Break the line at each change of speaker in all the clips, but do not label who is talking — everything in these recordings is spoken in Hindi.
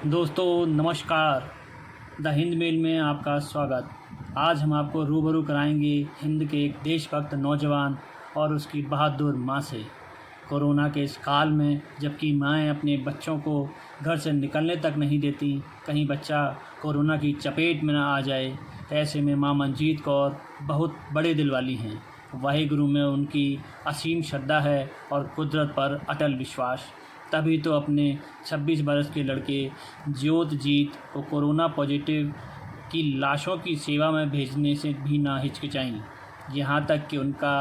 दोस्तों नमस्कार। द हिंद मेल में आपका स्वागत। आज हम आपको रूबरू कराएंगे हिंद के एक देशभक्त नौजवान और उसकी बहादुर माँ से। कोरोना के इस काल में जबकि माएँ अपने बच्चों को घर से निकलने तक नहीं देती, कहीं बच्चा कोरोना की चपेट में न आ जाए, ऐसे में माँ मंजीत कौर बहुत बड़े दिल वाली हैं। वाहिगुरु में उनकी असीम श्रद्धा है और कुदरत पर अटल विश्वास। तभी तो अपने 26 बरस के लड़के ज्योतजीत को कोरोना पॉजिटिव की लाशों की सेवा में भेजने से भी ना हिचकिचाईं। यहाँ तक कि उनका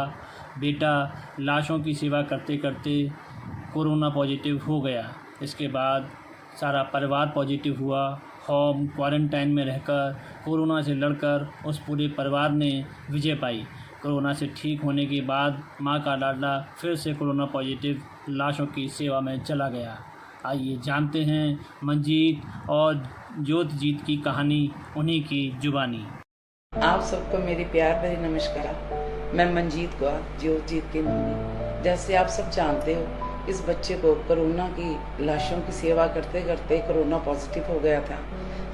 बेटा लाशों की सेवा करते करते कोरोना पॉजिटिव हो गया। इसके बाद सारा परिवार पॉजिटिव हुआ। होम क्वारंटाइन में रहकर कोरोना से लड़कर उस पूरे परिवार ने विजय पाई। कोरोना से ठीक होने के बाद मां का लाडला फिर से कोरोना पॉजिटिव लाशों की सेवा में चला गया। आइए जानते हैं मंजीत और ज्योतजीत की कहानी, उन्हीं की जुबानी।
आप सबको मेरी प्यार भरी नमस्कार। मैं मंजीत कौर, ज्योतजीत की मम्मी। जैसे आप सब जानते हो, इस बच्चे को कोरोना की लाशों की सेवा करते करते कोरोना पॉजिटिव हो गया था।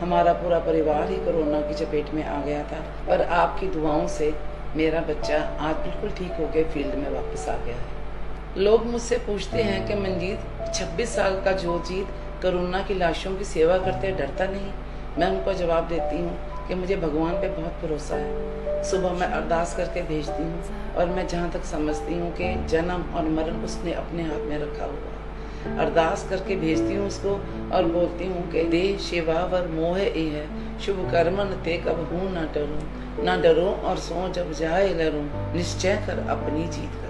हमारा पूरा परिवार ही कोरोना की चपेट में आ गया था, पर आपकी दुआओं से मेरा बच्चा आज बिल्कुल ठीक होकर फील्ड में वापस आ गया है। लोग मुझसे पूछते हैं कि मंजीत, 26 साल का ज्योतजीत कोरोना की लाशों की सेवा करते डरता नहीं? मैं उनको जवाब देती हूँ कि मुझे भगवान पे बहुत भरोसा है। सुबह मैं अरदास करके भेजती हूँ और मैं जहाँ तक समझती हूँ कि जन्म और मरण उसने अपने हाथ में रखा हुआ है। अरदास करके भेजती हूँ उसको और बोलती हूँ कि दे शिवा वर मोह ए है, शुभ कर्मन ते कब हूँ ना डरो और सो जब जाए लरूं, निश्चय कर अपनी जीत कर।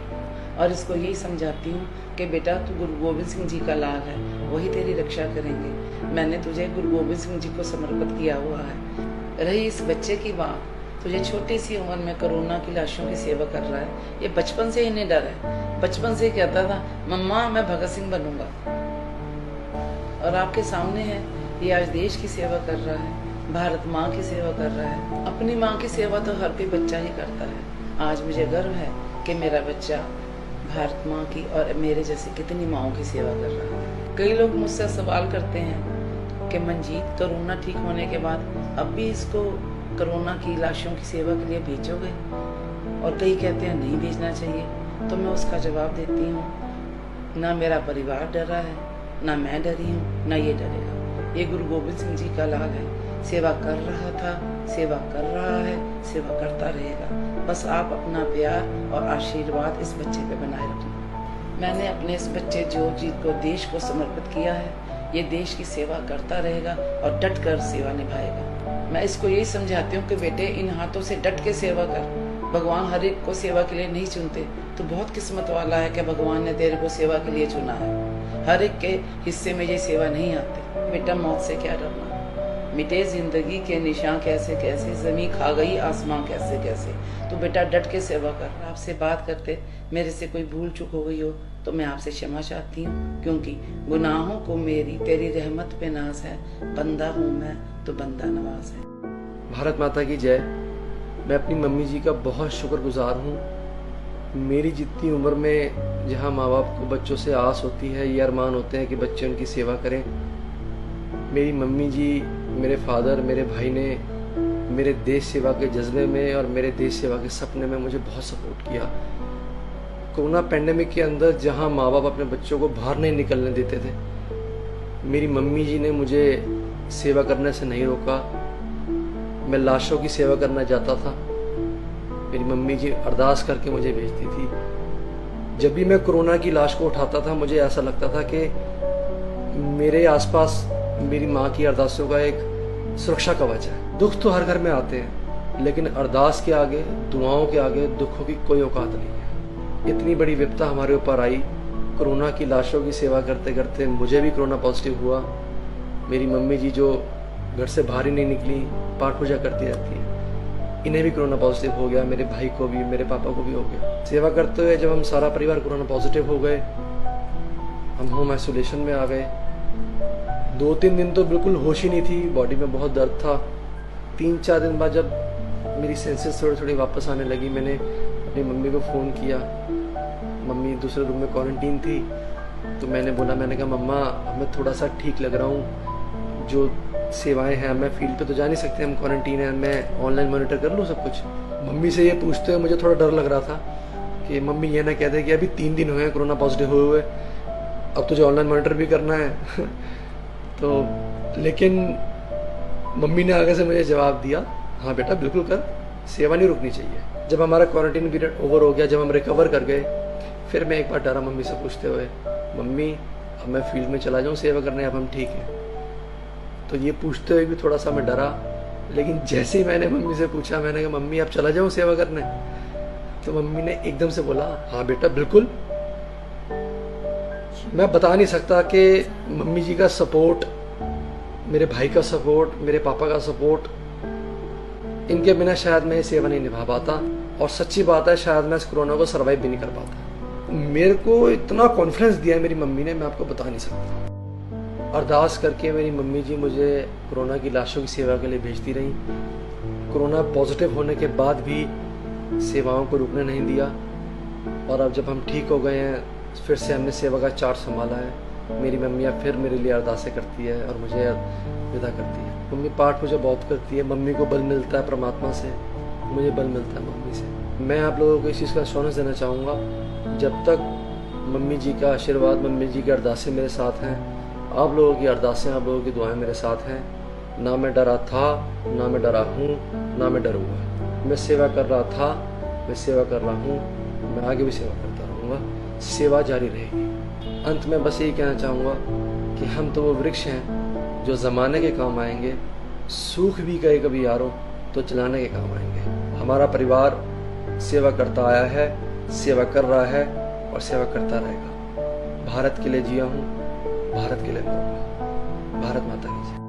और इसको यही समझाती हूँ कि बेटा, तू गुरु गोविंद सिंह जी का लाल है, वही तेरी रक्षा करेंगे। मैंने तुझे गुरु गोविंद सिंह जी को समर्पित किया हुआ है। रही इस बच्चे की बात, तुझे छोटी सी उम्र में कोरोना की लाशों की सेवा कर रहा है। ये बचपन से ही नहीं डर है। बचपन से कहता था, मम्मा मैं भगत सिंह बनूंगा। और आपके सामने है, ये आज देश की सेवा कर रहा है, भारत माँ की सेवा कर रहा है। अपनी माँ की सेवा तो हर कोई बच्चा ही करता है। आज मुझे गर्व है कि मेरा बच्चा भारत माँ की और मेरे जैसे कितनी माँओं की सेवा कर रहा है। कई लोग मुझसे सवाल करते हैं कि मंजीत, कोरोना ठीक होने के बाद अब भी इसको कोरोना की लाशों की सेवा के लिए भेजोगे? और कई कहते हैं नहीं भेजना चाहिए। तो मैं उसका जवाब देती हूँ, ना मेरा परिवार डरा है, ना मैं डरी हूँ, ना ये डरेगा। ये गुरु गोविंद सिंह जी का लाल है, सेवा कर रहा था, सेवा कर रहा है, सेवा करता रहेगा। बस आप अपना प्यार और आशीर्वाद इस बच्चे पे बनाए रखना। मैंने अपने इस बच्चे ज्योतजीत को देश को समर्पित किया है। ये देश की सेवा करता रहेगा और डट कर सेवा निभाएगा। मैं इसको यही समझाती हूँ कि बेटे, इन हाथों से डट के सेवा कर। भगवान हर एक को सेवा के लिए नहीं चुनते। तो बहुत किस्मत वाला है कि भगवान ने तेरे को सेवा के लिए चुना है। हर एक के हिस्से में ये सेवा नहीं आती। बेटा, मौत से क्या डरना, मिटे जिंदगी के निशान कैसे कैसे, जमीन खा गई आसमां कैसे कैसे। तो बेटा डट के सेवा कर। आपसे बात करते मेरे से कोई भूल चूक हो गई हो तो मैं आपसे क्षमा चाहती हूँ, क्योंकि गुनाहों को मेरी तेरी रहमत पे नाज है। बंदा हूँ मैं तो बंदा नवाज है।
भारत माता की जय। मैं अपनी मम्मी जी का बहुत शुक्रगुजार हूँ। मेरी जितनी उम्र में जहाँ माँ बाप को बच्चों से आस होती है, ये अरमान होते हैं कि बच्चे उनकी सेवा करें, मेरी मम्मी जी, मेरे फादर, मेरे भाई ने मेरे देश सेवा के जज्बे में और मेरे देश सेवा के सपने में मुझे बहुत सपोर्ट किया। कोरोना पेंडेमिक के अंदर जहां माँ बाप अपने बच्चों को बाहर नहीं निकलने देते थे, मेरी मम्मी जी ने मुझे सेवा करने से नहीं रोका। मैं लाशों की सेवा करना चाहता था, मेरी मम्मी जी अरदास करके मुझे भेजती थी। जब भी मैं कोरोना की लाश को उठाता था, मुझे ऐसा लगता था कि मेरे आसपास मेरी माँ की अरदासों का एक सुरक्षा कवच है। दुख तो हर घर में आते हैं, लेकिन अरदास के आगे, दुआओं के आगे दुखों की कोई औकात नहीं है। इतनी बड़ी विपदा हमारे ऊपर आई, कोरोना की लाशों की सेवा करते करते मुझे भी कोरोना पॉजिटिव हुआ। मेरी मम्मी जी जो घर से बाहर ही नहीं निकली, पाठ पूजा करती रहती है, इन्हें भी कोरोना पॉजिटिव हो गया। मेरे भाई को भी, मेरे पापा को भी हो गया। सेवा करते हुए जब हम सारा परिवार कोरोना पॉजिटिव हो गए, हम होम आइसोलेशन में आ गए। 2-3 दिन तो बिल्कुल होश ही नहीं थी, बॉडी में बहुत दर्द था। 3-4 दिन बाद जब मेरी सेंसेस थोड़ी थोड़ी वापस आने लगी, मैंने अपनी मम्मी को फ़ोन किया। मम्मी दूसरे रूम में क्वारंटीन थी, तो मैंने कहा मम्मा, अब मैं थोड़ा सा ठीक लग रहा हूँ, जो सेवाएं हैं, मैं फील्ड पे तो जा नहीं सकते, हम क्वारंटीन है, मैं ऑनलाइन मॉनिटर कर लूँ सब कुछ। मम्मी से ये पूछते हुए मुझे थोड़ा डर लग रहा था कि मम्मी ये ना कह दे कि अभी 3 दिन हुए हैं कोरोना पॉजिटिव हुए हुए, अब तुझे ऑनलाइन मॉनिटर भी करना है तो लेकिन मम्मी ने आगे से मुझे जवाब दिया, हाँ बेटा बिल्कुल कर, सेवा नहीं रुकनी चाहिए। जब हमारा क्वारंटीन पीरियड ओवर हो गया, जब हम रिकवर कर गए, फिर मैं एक बार डरा मम्मी से पूछते हुए, मम्मी अब मैं फील्ड में चला जाऊँ सेवा करने, अब हम ठीक हैं? तो ये पूछते हुए भी थोड़ा सा मैं डरा, लेकिन जैसे ही मैंने मम्मी से पूछा, मैंने कहा मम्मी अब चला जाऊँ सेवा करने, तो मम्मी ने एकदम से बोला, हाँ बेटा बिल्कुल। मैं बता नहीं सकता कि मम्मी जी का सपोर्ट, मेरे भाई का सपोर्ट, मेरे पापा का सपोर्ट, इनके बिना शायद मैं ये सेवा नहीं निभा पाता। और सच्ची बात है, शायद मैं इस कोरोना को सर्वाइव भी नहीं कर पाता। मेरे को इतना कॉन्फिडेंस दिया है मेरी मम्मी ने, मैं आपको बता नहीं सकता। अरदास करके मेरी मम्मी जी मुझे कोरोना की लाशों की सेवा के लिए भेजती रही। कोरोना पॉजिटिव होने के बाद भी सेवाओं को रुकने नहीं दिया। और अब जब हम ठीक हो गए हैं, फिर से हमने सेवा का चार्ज संभाला है। मेरी मम्मी अब फिर मेरे लिए अरदासें करती है और मुझे विदा करती है। मम्मी पाठ मुझे बहुत करती है। मम्मी को बल मिलता है परमात्मा से, मुझे बल मिलता है मम्मी से। मैं आप लोगों को इस चीज़ का एश्योरेंस देना चाहूँगा, जब तक मम्मी जी का आशीर्वाद, मम्मी जी की अरदासें मेरे साथ हैं, आप लोगों की अरदासें, आप लोगों की दुआएं मेरे साथ हैं, ना मैं डरा था, ना मैं डरा हूँ, ना मैं डरूँगा। मैं सेवा कर रहा था, मैं सेवा कर रहा हूँ, मैं आगे भी सेवा करता रहूँगा। सेवा जारी रहेगी। अंत में बस यही कहना चाहूँगा कि हम तो वो वृक्ष हैं जो ज़माने के काम आएंगे, सूख भी गए कभी यारों तो चलाने के काम आएंगे। हमारा परिवार सेवा करता आया है, सेवा कर रहा है और सेवा करता रहेगा। भारत के लिए जिया हूँ, भारत के लिए मरूंगा। भारत माता की जय।